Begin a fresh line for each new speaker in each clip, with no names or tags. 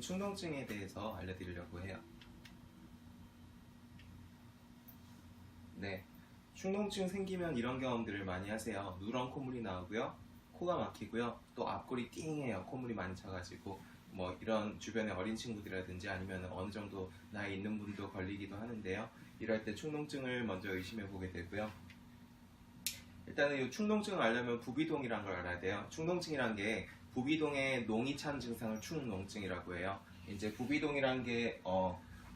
축농증에 대해서 알려드리려고 해요. 네, 축농증 생기면 이런 경험들을 많이 하세요. 누런 콧물이 나오고요, 코가 막히고요, 또 앞골이 띵해요. 콧물이 많이 차가지고 뭐 이런 주변에 어린 친구들이라든지 아니면 어느 정도 나이 있는 분도 걸리기도 하는데요. 이럴 때 축농증을 먼저 의심해 보게 되고요. 일단은 이 축농증을 알려면 부비동이란 걸 알아야 돼요. 축농증이란 게 부비동에 농이 찬 증상을 축농증이라고 해요. 이제 부비동이란 게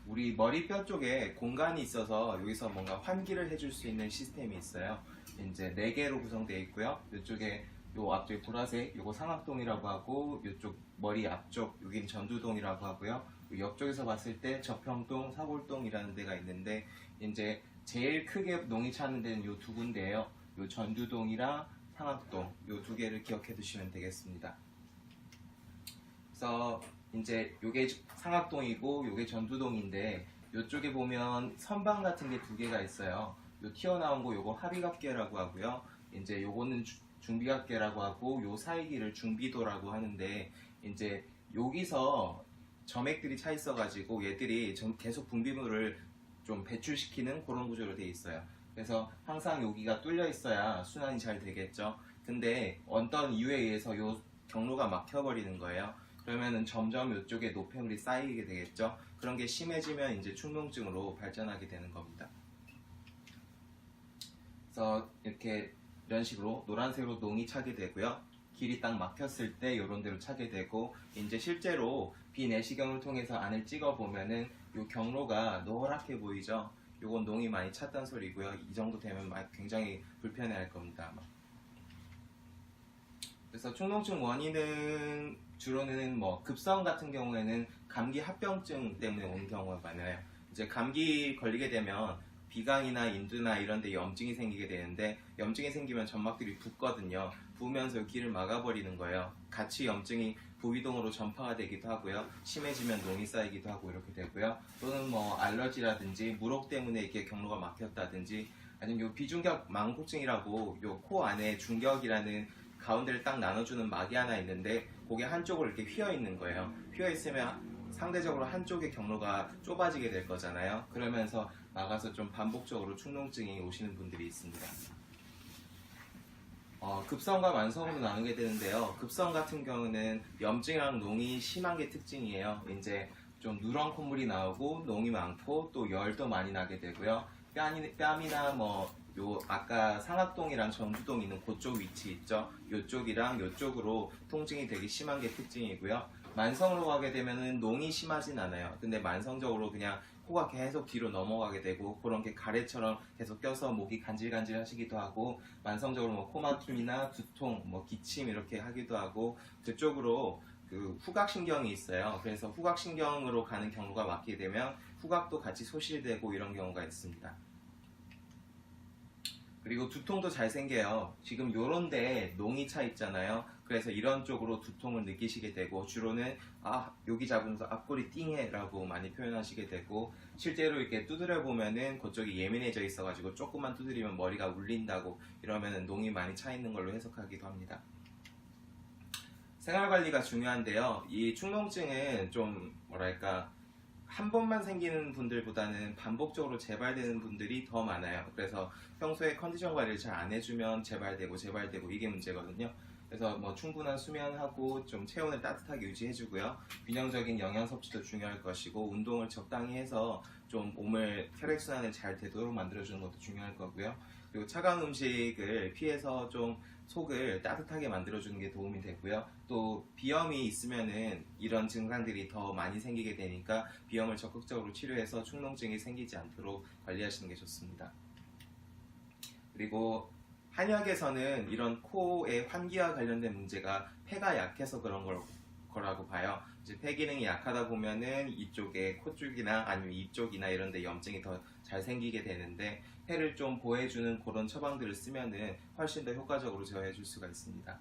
우리 머리뼈 쪽에 공간이 있어서 여기서 뭔가 환기를 해줄 수 있는 시스템이 있어요. 이제 4개로 구성되어 있고요. 이쪽에 요 앞쪽에 보라색 요거 상악동이라고 하고, 요쪽 머리 앞쪽 여긴 전두동이라고 하고요. 옆쪽에서 봤을 때 저평동, 사골동이라는 데가 있는데, 이제 제일 크게 농이 차는 데는 요 두 군데예요. 요 전두동이랑 상악동 요 두 개를 기억해 두시면 되겠습니다. 그래서 이제 요게 상악동이고 요게 전두동인데, 요쪽에 보면 선방 같은 게 2개가 있어요. 요 튀어나온 거 요거 합의각계라고 하고요. 이제 요거는 중비각계라고 하고, 요 사이기를 중비도라고 하는데, 이제 여기서 점액들이 차 있어 가지고 얘들이 계속 분비물을 좀 배출시키는 그런 구조로 되어 있어요. 그래서 항상 여기가 뚫려 있어야 순환이 잘 되겠죠. 근데 어떤 이유에 의해서 요 경로가 막혀버리는 거예요. 그러면은 점점 이쪽에 노폐물이 쌓이게 되겠죠. 그런 게 심해지면 이제 축농증으로 발전하게 되는 겁니다. 그래서 이런 식으로 노란색으로 농이 차게 되고요. 길이 딱 막혔을 때 이런 데로 차게 되고, 이제 실제로 비내시경을 통해서 안을 찍어 보면은 이 경로가 노랗게 보이죠. 요건 농이 많이 찼단 소리고요. 이 정도 되면 굉장히 불편해할 겁니다, 아마. 그래서 축농증 원인은 주로는 뭐 급성 같은 경우에는 감기 합병증 때문에 오는 경우가 많아요. 이제 감기 걸리게 되면 비강이나 인두나 이런 데 염증이 생기게 되는데, 염증이 생기면 점막들이 붓거든요. 부으면서 길을 막아버리는 거예요. 같이 염증이 부위동으로 전파가 되기도 하고요. 심해지면 농이 쌓이기도 하고 이렇게 되고요. 또는 뭐 알러지라든지 무록 때문에 이렇게 경로가 막혔다든지, 아니면 요 비중격 망곡증이라고 요 코 안에 중격이라는 가운데를 딱 나눠주는 막이 하나 있는데, 그게 한쪽으로 이렇게 휘어 있는 거예요. 휘어 있으면 상대적으로 한쪽의 경로가 좁아지게 될 거잖아요. 그러면서 나가서 좀 반복적으로 축농증이 오시는 분들이 있습니다. 급성과 만성으로 나누게 되는데요. 급성 같은 경우는 염증이랑 농이 심한 게 특징이에요. 이제 좀 누런 콧물이 나오고 농이 많고 또 열도 많이 나게 되고요. 뺨이나 뭐 요 아까 상악동이랑 전두동 있는 그쪽 위치 있죠. 요쪽이랑 요쪽으로 통증이 되게 심한 게 특징이고요. 만성으로 가게 되면은 농이 심하진 않아요. 근데 만성적으로 그냥 코가 계속 뒤로 넘어가게 되고, 그런 게 가래처럼 계속 껴서 목이 간질간질 하시기도 하고, 만성적으로 뭐 코막힘이나 두통, 뭐 기침 이렇게 하기도 하고, 그쪽으로 그 후각신경이 있어요. 그래서 후각신경으로 가는 경로가 막히게 되면 후각도 같이 소실되고 이런 경우가 있습니다. 그리고 두통도 잘 생겨요. 지금 요런데 농이 차 있잖아요. 그래서 이런 쪽으로 두통을 느끼시게 되고, 주로는 여기 잡으면서 앞골이 띵해 라고 많이 표현하시게 되고, 실제로 이렇게 두드려 보면은 그쪽이 예민해져 있어 가지고 조금만 두드리면 머리가 울린다고, 이러면은 농이 많이 차 있는 걸로 해석하기도 합니다. 생활관리가 중요한데요. 이 축농증은 좀 뭐랄까, 한 번만 생기는 분들보다는 반복적으로 재발되는 분들이 더 많아요. 그래서 평소에 컨디션 관리를 잘 안 해주면 재발되고 이게 문제거든요. 그래서 뭐 충분한 수면하고 좀 체온을 따뜻하게 유지해주고요. 균형적인 영양 섭취도 중요할 것이고, 운동을 적당히 해서 좀 몸을 혈액순환을 잘 되도록 만들어주는 것도 중요할 거고요. 그리고 차가운 음식을 피해서 좀 속을 따뜻하게 만들어주는 게 도움이 되고요. 또 비염이 있으면은 이런 증상들이 더 많이 생기게 되니까 비염을 적극적으로 치료해서 축농증이 생기지 않도록 관리하시는 게 좋습니다. 그리고 한약에서는 이런 코의 환기와 관련된 문제가 폐가 약해서 그런 거라고 봐요. 이제 폐 기능이 약하다 보면은 이쪽에 코 쪽이나 아니면 입 쪽이나 이런 데 염증이 더 잘 생기게 되는데, 폐를 좀 보호해주는 그런 처방들을 쓰면은 훨씬 더 효과적으로 제어해 줄 수가 있습니다.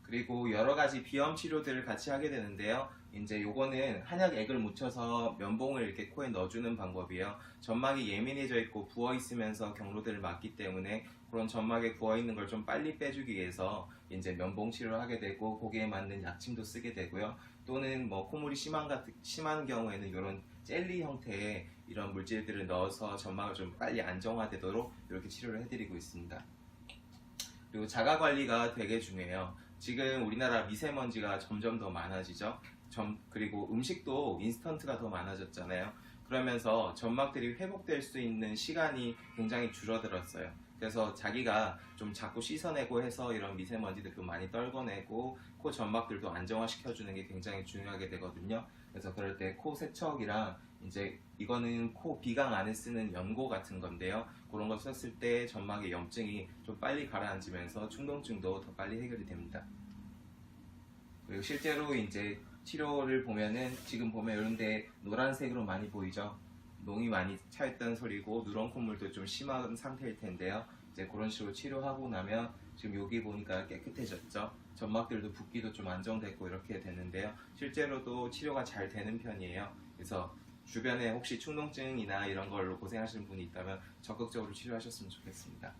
그리고 여러 가지 비염 치료들을 같이 하게 되는데요. 이제 요거는 한약액을 묻혀서 면봉을 이렇게 코에 넣어주는 방법이에요. 점막이 예민해져 있고 부어 있으면서 경로들을 막기 때문에 그런 점막에 부어 있는 걸 좀 빨리 빼주기 위해서 이제 면봉 치료를 하게 되고, 거기에 맞는 약침도 쓰게 되고요. 또 또는 뭐 콧물이 심한 경우에는 이런 젤리 형태의 이런 물질들을 넣어서 점막을 좀 빨리 안정화되도록 이렇게 치료를 해드리고 있습니다. 그리고 자가 관리가 되게 중요해요. 지금 우리나라 미세먼지가 점점 더 많아지죠. 그리고 음식도 인스턴트가 더 많아졌잖아요. 그러면서 점막들이 회복될 수 있는 시간이 굉장히 줄어들었어요. 그래서 자기가 좀 자꾸 씻어내고 해서 이런 미세먼지들도 많이 떨궈내고 코 점막들도 안정화시켜주는 게 굉장히 중요하게 되거든요. 그래서 그럴 때 코 세척이랑 이제 이거는 코 비강 안에 쓰는 연고 같은 건데요. 그런 거 썼을 때 점막의 염증이 좀 빨리 가라앉으면서 충동증도 더 빨리 해결이 됩니다. 그리고 실제로 이제 치료를 보면은 지금 보면 이런데 노란색으로 많이 보이죠. 농이 많이 차있다는 소리고 누런 콧물도 좀 심한 상태일 텐데요. 이제 그런 식으로 치료하고 나면 지금 여기 보니까 깨끗해졌죠. 점막들도 붓기도 좀 안정되고 이렇게 되는데요. 실제로도 치료가 잘 되는 편이에요. 그래서 주변에 혹시 충동증이나 이런 걸로 고생하시는 분이 있다면 적극적으로 치료하셨으면 좋겠습니다.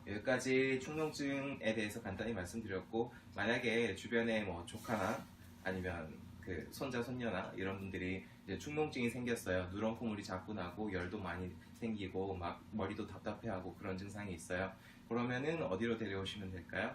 여기까지 충동증에 대해서 간단히 말씀드렸고, 만약에 주변에 뭐 조카나 아니면 그 손자 손녀나 이런 분들이 이제 충동증이 생겼어요. 누런 콧물이 자꾸 나고 열도 많이 생기고 막 머리도 답답해하고 그런 증상이 있어요. 그러면은 어디로 데려오시면 될까요?